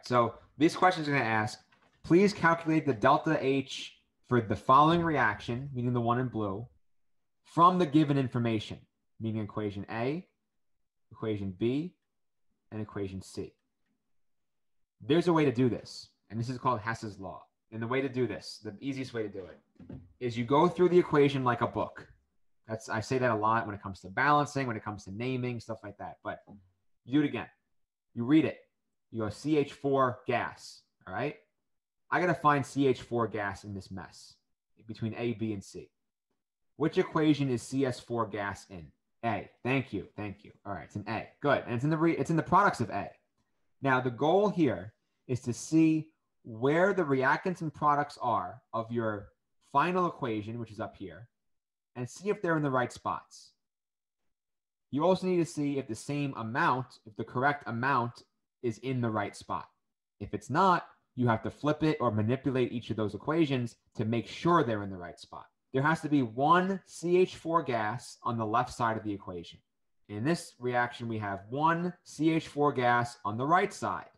So these questions are going to ask, please calculate the delta H for the following reaction, meaning the one in blue, from the given information, meaning equation A, equation B, and equation C. There's a way to do this, and this is called Hess's law. And the way to do this, the easiest way to do it, is you go through the equation like a book. I say that a lot when it comes to balancing, when it comes to naming, stuff like that. But you do it again. You read it. You go CH4 gas, all right? I got to find CH4 gas in this mess between A, B, and C. Which equation is CS4 gas in? A. Thank you. Thank you. All right, it's an A. Good. And it's in the products of A. Now, the goal here is to see where the reactants and products are of your final equation, which is up here, and see if they're in the right spots. You also need to see if the same amount, if the correct amount is in the right spot. If it's not, you have to flip it or manipulate each of those equations to make sure they're in the right spot. There has to be one CH4 gas on the left side of the equation. In this reaction, we have one CH4 gas on the right side.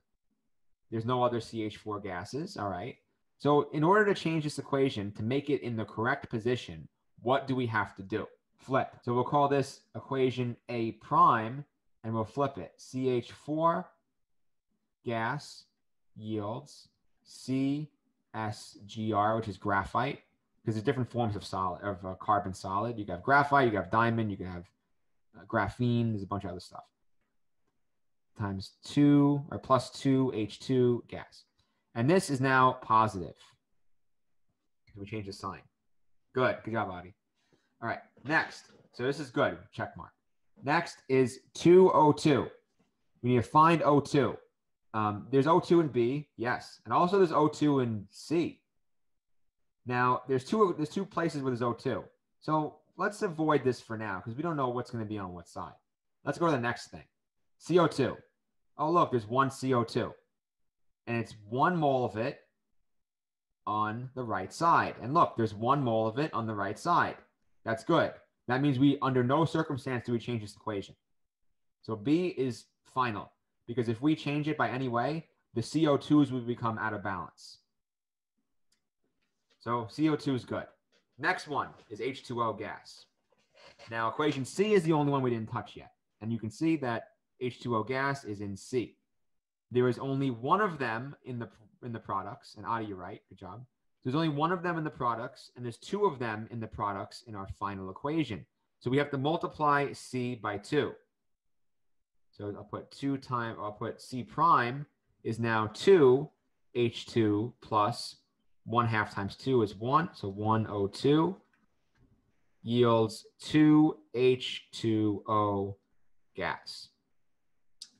There's no other CH4 gases, all right? So in order to change this equation to make it in the correct position, what do we have to do? Flip. So we'll call this equation A prime, and we'll flip it. CH4 gas yields CSGR, which is graphite, because there's different forms of carbon solid. You can have graphite, you can have diamond, you can have graphene, there's a bunch of other stuff. Times 2 or plus 2 H2 gas. And this is now positive. We change the sign. Good. Good job, Adi. All right. Next. So this is good. Check mark. Next is 2O2. We need to find O2. There's O2 in B. Yes. And also there's O2 in C. Now, there's two places where there's O2. So let's avoid this for now because we don't know what's going to be on what side. Let's go to the next thing. CO2. Oh, look, there's one CO2. And it's 1 mole of it on the right side. And look, there's 1 mole of it on the right side. That's good. That means we, under no circumstance, do we change this equation. So B is final, because if we change it by any way, the CO2s would become out of balance. So CO2 is good. Next one is H2O gas. Now, equation C is the only one we didn't touch yet. And you can see that H2O gas is in C. There is only one of them in the products, and Adi, you're right, good job. There's only one of them in the products, and there's 2 of them in the products in our final equation. So we have to multiply C by 2. So I'll put C prime is now 2 H2 plus 1/2 times 2 is 1. So 1O2 yields 2 H2O gas.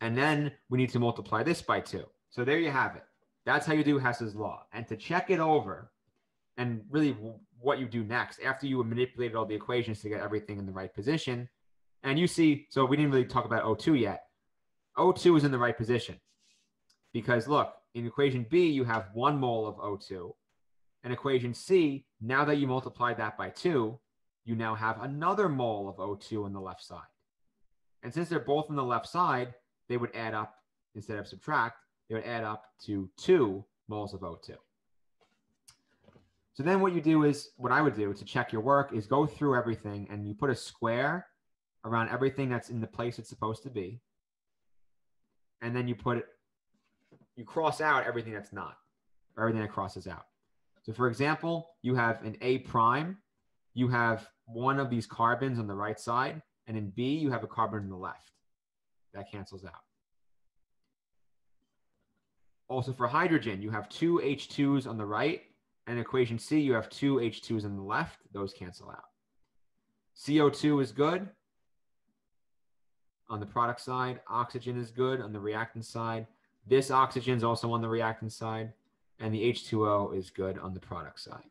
And then we need to multiply this by 2. So there you have it. That's how you do Hess's law. And to check it over, and really what you do next, after you manipulated all the equations to get everything in the right position, and you see, so we didn't really talk about O2 yet. O2 is in the right position. Because look, in equation B, you have 1 mole of O2. And equation C, now that you multiply that by 2, you now have another mole of O2 on the left side. And since they're both on the left side, they would add up, instead of subtract, they would add up to 2 moles of O2. So then what you do is, what I would do to check your work is go through everything and you put a square around everything that's in the place it's supposed to be. And then you cross out everything that's not, or everything that crosses out. So for example, you have an A prime, you have one of these carbons on the right side, and in B, you have a carbon on the left. That cancels out. Also for hydrogen, you have 2 H2s on the right, and equation C, you have 2 H2s on the left. Those cancel out. CO2 is good on the product side. Oxygen is good on the reactant side. This oxygen is also on the reactant side, and the H2O is good on the product side.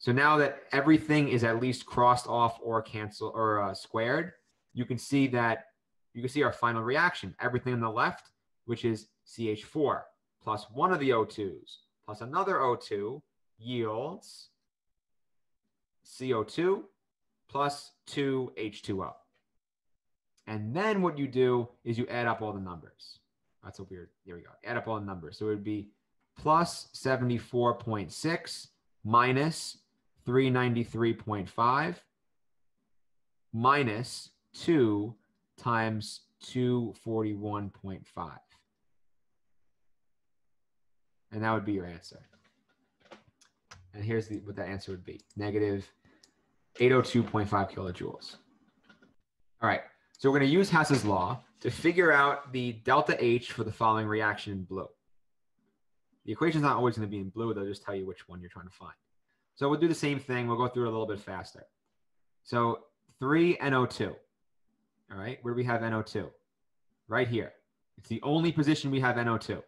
So now that everything is at least crossed off or canceled or squared, you can see our final reaction. Everything on the left, which is CH4 plus one of the O2s plus another O2 yields CO2 plus 2 H2O. And then what you do is you add up all the numbers. That's a weird, here we go. Add up all the numbers. So it would be plus 74.6 minus 393.5 minus 2 times 241.5. And that would be your answer. And here's what that answer would be. Negative 802.5 kilojoules. All right. So we're going to use Hess's law to figure out the delta H for the following reaction in blue. The equation's not always going to be in blue. They'll just tell you which one you're trying to find. So we'll do the same thing. We'll go through it a little bit faster. So 3NO2. All right. Where do we have NO2? Right here. It's the only position we have NO2.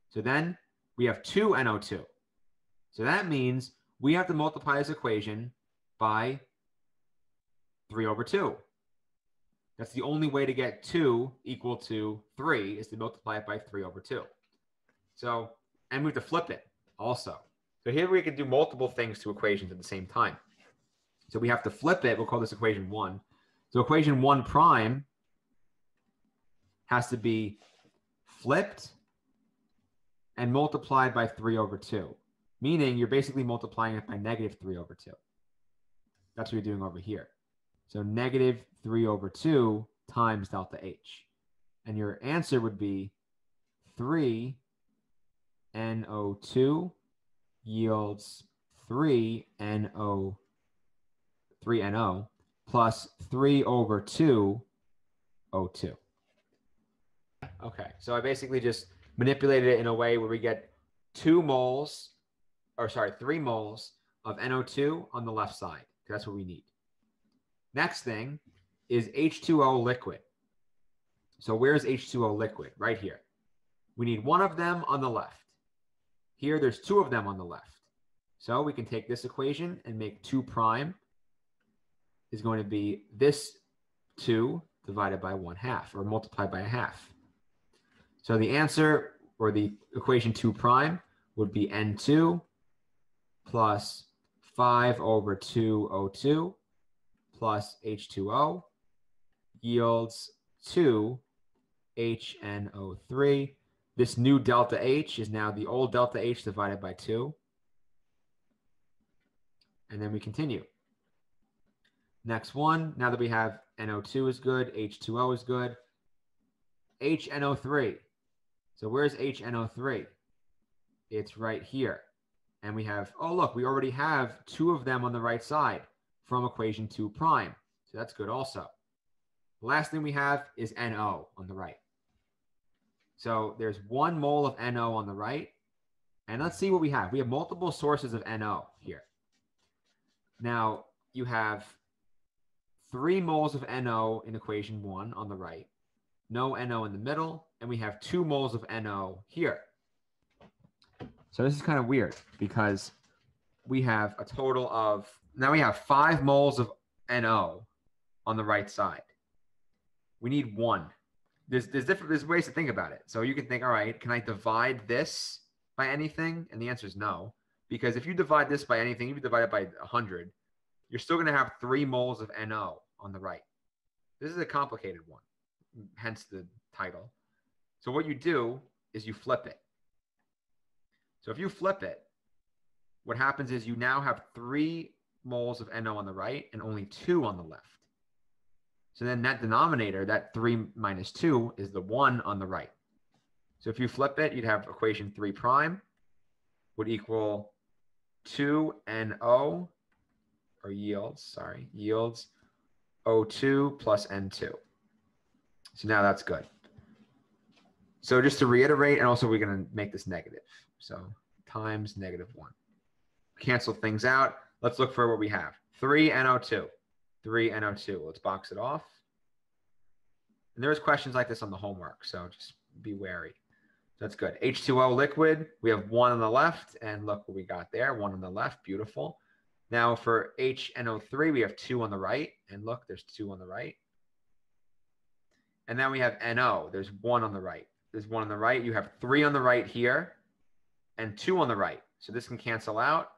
So then we have 2 NO2. So that means we have to multiply this equation by 3 over 2. That's the only way to get 2 equal to 3 is to multiply it by 3 over 2. So, and we have to flip it also. So here we can do multiple things to equations at the same time. So we have to flip it. We'll call this equation 1. So equation 1 prime has to be flipped and multiplied by 3 over 2, meaning you're basically multiplying it by negative 3 over 2. That's what you're doing over here. So negative 3 over 2 times delta H. And your answer would be 3NO2 yields 3NO plus 3 over 2 O2. Okay, so I basically just manipulated it in a way where we get 3 moles of NO2 on the left side. That's what we need. Next thing is H2O liquid. So where's H2O liquid? Right here. We need 1 of them on the left. Here, there's 2 of them on the left. So we can take this equation and make 2 prime is going to be this 2 divided by 1/2 or multiplied by 1/2. So the answer, or the equation 2 prime, would be N2 plus 5 over 2 O2 plus H2O yields 2 HNO3. This new delta H is now the old delta H divided by 2. And then we continue. Next one, now that we have NO2 is good, H2O is good, HNO3. So where's HNO3? It's right here. And we have, oh, look, we already have 2 of them on the right side from equation 2 prime. So that's good also. The last thing we have is NO on the right. So there's 1 mole of NO on the right. And let's see what we have. We have multiple sources of NO here. Now you have 3 moles of NO in equation 1 on the right, no NO in the middle, and we have 2 moles of NO here. So this is kind of weird because we have a total of, now we have 5 moles of NO on the right side. We need 1. There's ways to think about it. So you can think, all right, can I divide this by anything? And the answer is no, because if you divide this by anything, if you divide it by 100, you're still going to have 3 moles of NO on the right. This is a complicated one, hence the title. So what you do is you flip it. So if you flip it, what happens is you now have 3 moles of NO on the right and only 2 on the left. So then that denominator, that 3 minus 2, is the 1 on the right. So if you flip it, you'd have equation 3 prime would equal 2NO, or yields O2 plus N2. So now that's good. So just to reiterate, and also we're going to make this negative. So times negative 1. Cancel things out. Let's look for what we have. 3NO2. 3NO2. Let's box it off. And there's questions like this on the homework, so just be wary. That's good. H2O liquid, we have 1 on the left, and look what we got there. 1 on the left. Beautiful. Now for HNO3, we have 2 on the right, and look, there's 2 on the right. And then we have NO. There's 1 on the right. There's 1 on the right. You have 3 on the right here and 2 on the right. So this can cancel out.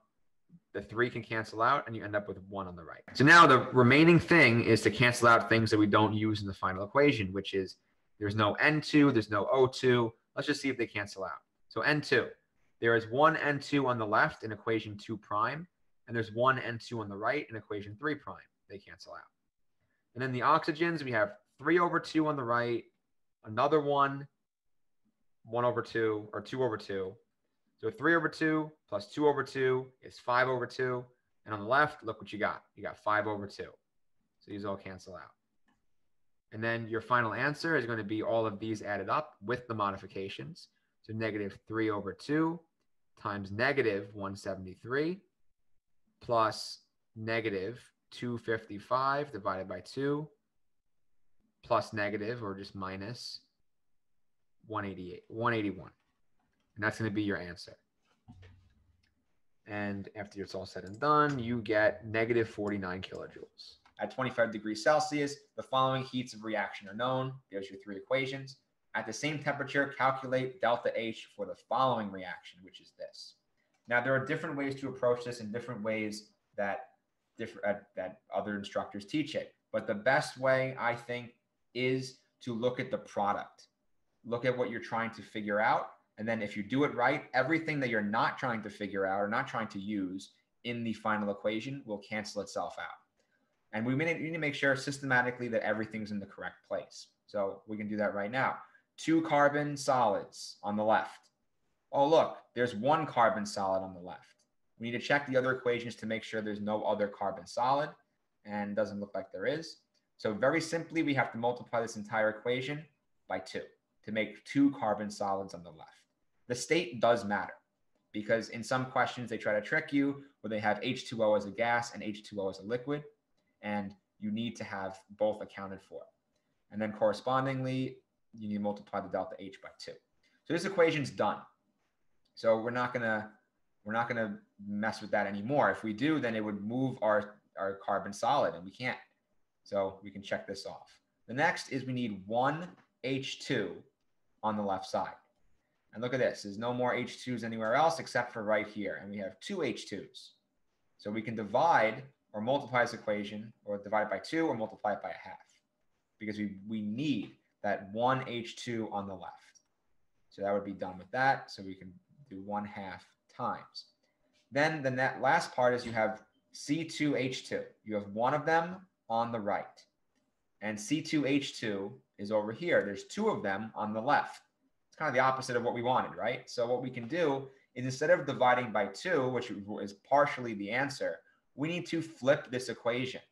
The 3 can cancel out, and you end up with 1 on the right. So now the remaining thing is to cancel out things that we don't use in the final equation, which is There's no N2, there's no O2. Let's just see if they cancel out. So N2, there is one N2 on the left in equation 2 prime, and there's one N2 on the right in equation 3 prime. They cancel out. And then the oxygens, we have 3/2 on the right, another one, 1/2, or 2/2. So 3/2 plus 2/2 is 5/2. And on the left, look what you got. You got 5/2. So these all cancel out. And then your final answer is going to be all of these added up with the modifications. So -3/2 times -173 plus -255 divided by 2 plus negative, or just minus 181. And that's going to be your answer. And after it's all said and done, you get -49 kilojoules. At 25 degrees Celsius, the following heats of reaction are known. There's your 3 equations. At the same temperature, calculate delta H for the following reaction, which is this. Now, there are different ways to approach this and different ways that other instructors teach it. But the best way, I think, is to look at the product. Look at what you're trying to figure out. And then if you do it right, everything that you're not trying to figure out or not trying to use in the final equation will cancel itself out. And we need to make sure systematically that everything's in the correct place. So we can do that right now. 2 carbon solids on the left. Oh, look, there's 1 carbon solid on the left. We need to check the other equations to make sure there's no other carbon solid, and it doesn't look like there is. So very simply, we have to multiply this entire equation by 2 to make 2 carbon solids on the left. The state does matter because in some questions, they try to trick you where they have H2O as a gas and H2O as a liquid, and you need to have both accounted for. And then correspondingly, you need to multiply the delta H by 2. So this equation's done. So we're not gonna mess with that anymore. If we do, then it would move our carbon solid, and we can't. So we can check this off. The next is we need 1 H2 on the left side. And look at this. There's no more H2s anywhere else except for right here. And we have 2 H2s. So we can divide or multiply this equation, or divide it by 2 or multiply it by 1/2, because we need that 1 H2 on the left. So that would be done with that. So we can do 1/2 times. Then the last part is you have C2H2. You have 1 of them on the right. And C2H2 is over here. There's 2 of them on the left. It's kind of the opposite of what we wanted, right? So what we can do is instead of dividing by 2, which is partially the answer, we need to flip this equation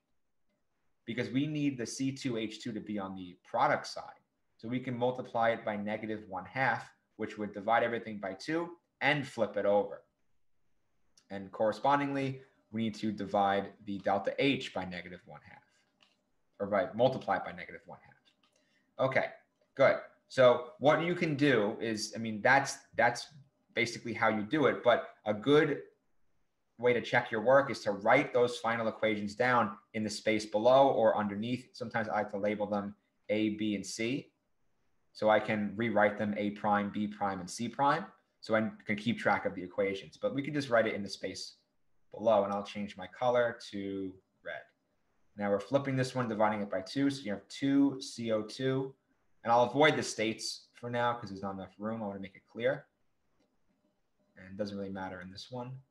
because we need the C2H2 to be on the product side. So we can multiply it by -1/2, which would divide everything by 2 and flip it over. And correspondingly, we need to divide the delta H by -1/2, or multiply it by -1/2. Okay, good. So what you can do is, I mean, that's basically how you do it. But a good way to check your work is to write those final equations down in the space below or underneath. Sometimes I like to label them A, B, and C. So I can rewrite them A prime, B prime, and C prime. So I can keep track of the equations. But we can just write it in the space below. And I'll change my color to red. Now we're flipping this one, dividing it by 2. So you have 2 CO2. And I'll avoid the states for now because there's not enough room. I want to make it clear. And it doesn't really matter in this one.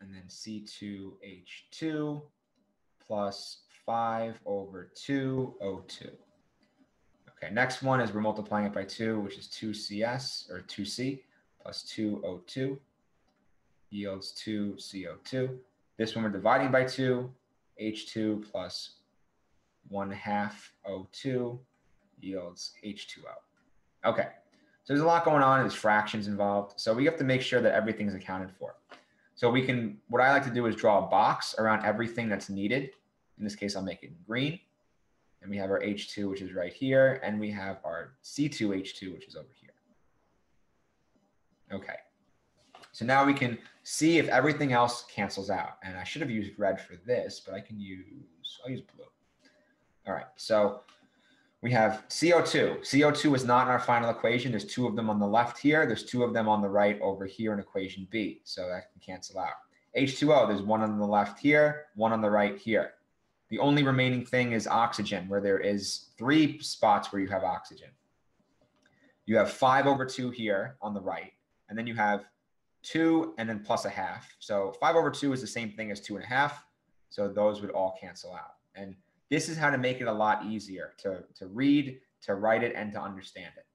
And then C2H2 plus 5/2O2. Okay, next one is we're multiplying it by 2, which is 2CS, or 2C, plus 2O2 yields 2CO2. This one we're dividing by 2, H2 plus 1/2 O2 yields H2O. Okay, so there's a lot going on. There's fractions involved. So we have to make sure that everything is accounted for. So we can, what I like to do is draw a box around everything that's needed. In this case, I'll make it in green. And we have our H2, which is right here. And we have our C2H2, which is over here. Okay. So now we can see if everything else cancels out. And I should have used red for this, but I'll use blue. All right. So we have CO2. CO2 is not in our final equation. There's 2 of them on the left here. There's 2 of them on the right over here in equation B. So that can cancel out. H2O, there's 1 on the left here, 1 on the right here. The only remaining thing is oxygen, where there is 3 spots where you have oxygen. You have 5/2 here on the right, and then you have 2 and then plus a half. So 5/2 is the same thing as 2.5. So those would all cancel out. And this is how to make it a lot easier to read, to write it, and to understand it,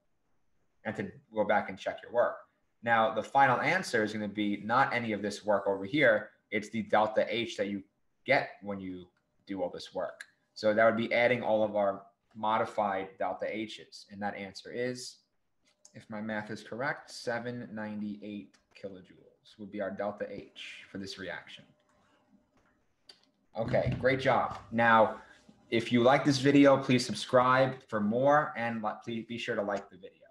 and to go back and check your work. Now, the final answer is going to be not any of this work over here. It's the delta H that you get when you do all this work. So that would be adding all of our modified delta H's. And that answer is, if my math is correct, 798 kilojoules would be our delta H for this reaction. Okay, great job. Now, if you like this video, please subscribe for more, and please be sure to like the video.